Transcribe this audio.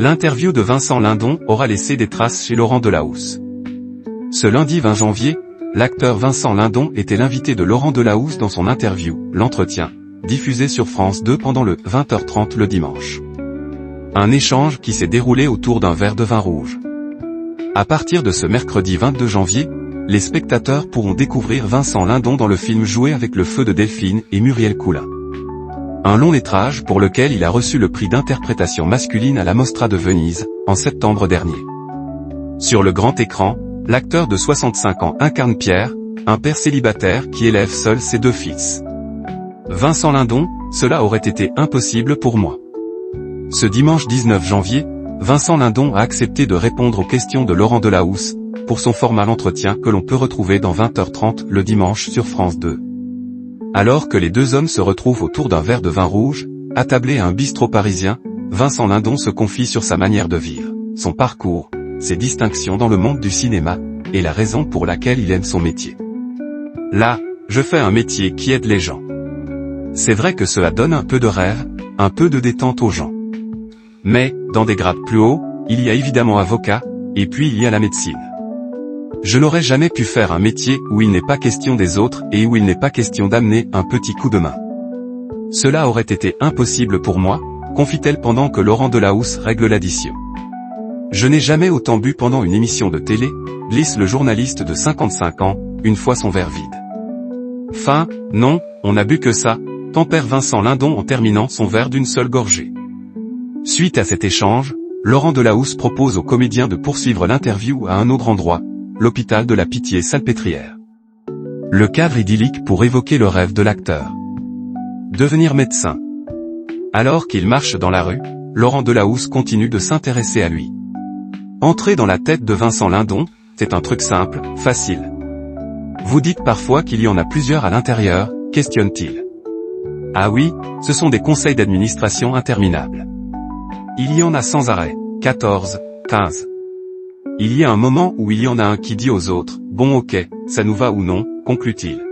L'interview de Vincent Lindon aura laissé des traces chez Laurent Delahousse. Ce lundi 20 janvier, l'acteur Vincent Lindon était l'invité de Laurent Delahousse dans son interview, L'Entretien, diffusé sur France 2 pendant le 20h30 le dimanche. Un échange qui s'est déroulé autour d'un verre de vin rouge. À partir de ce mercredi 22 janvier, les spectateurs pourront découvrir Vincent Lindon dans le film Jouer avec le feu de Delphine et Muriel Coulin. Un long métrage pour lequel il a reçu le prix d'interprétation masculine à la Mostra de Venise, en septembre dernier. Sur le grand écran, l'acteur de 65 ans incarne Pierre, un père célibataire qui élève seul ses 2 fils. Vincent Lindon, cela aurait été impossible pour moi. Ce dimanche 19 janvier, Vincent Lindon a accepté de répondre aux questions de Laurent Delahousse, pour son format L'Entretien que l'on peut retrouver dans 20h30 le dimanche sur France 2. Alors que les deux hommes se retrouvent autour d'un verre de vin rouge, attablés à un bistrot parisien, Vincent Lindon se confie sur sa manière de vivre, son parcours, ses distinctions dans le monde du cinéma, et la raison pour laquelle il aime son métier. Là, je fais un métier qui aide les gens. C'est vrai que cela donne un peu de rêve, un peu de détente aux gens. Mais, dans des grades plus hauts, il y a évidemment avocat, et puis il y a la médecine. Je n'aurais jamais pu faire un métier où il n'est pas question des autres et où il n'est pas question d'amener un petit coup de main. Cela aurait été impossible pour moi, confie-t-elle pendant que Laurent Delahousse règle l'addition. Je n'ai jamais autant bu pendant une émission de télé, glisse le journaliste de 55 ans, une fois son verre vide. Non, on n'a bu que ça, tempère Vincent Lindon en terminant son verre d'une seule gorgée. Suite à cet échange, Laurent Delahousse propose aux comédiens de poursuivre l'interview à un autre endroit, l'hôpital de la Pitié-Salpêtrière. Le cadre idyllique pour évoquer le rêve de l'acteur. Devenir médecin. Alors qu'il marche dans la rue, Laurent Delahousse continue de s'intéresser à lui. Entrer dans la tête de Vincent Lindon, c'est un truc simple, facile. Vous dites parfois qu'il y en a plusieurs à l'intérieur, questionne-t-il. Ah oui, ce sont des conseils d'administration interminables. Il y en a sans arrêt, 14, 15. Il y a un moment où il y en a un qui dit aux autres, bon ok, ça nous va ou non, conclut-il.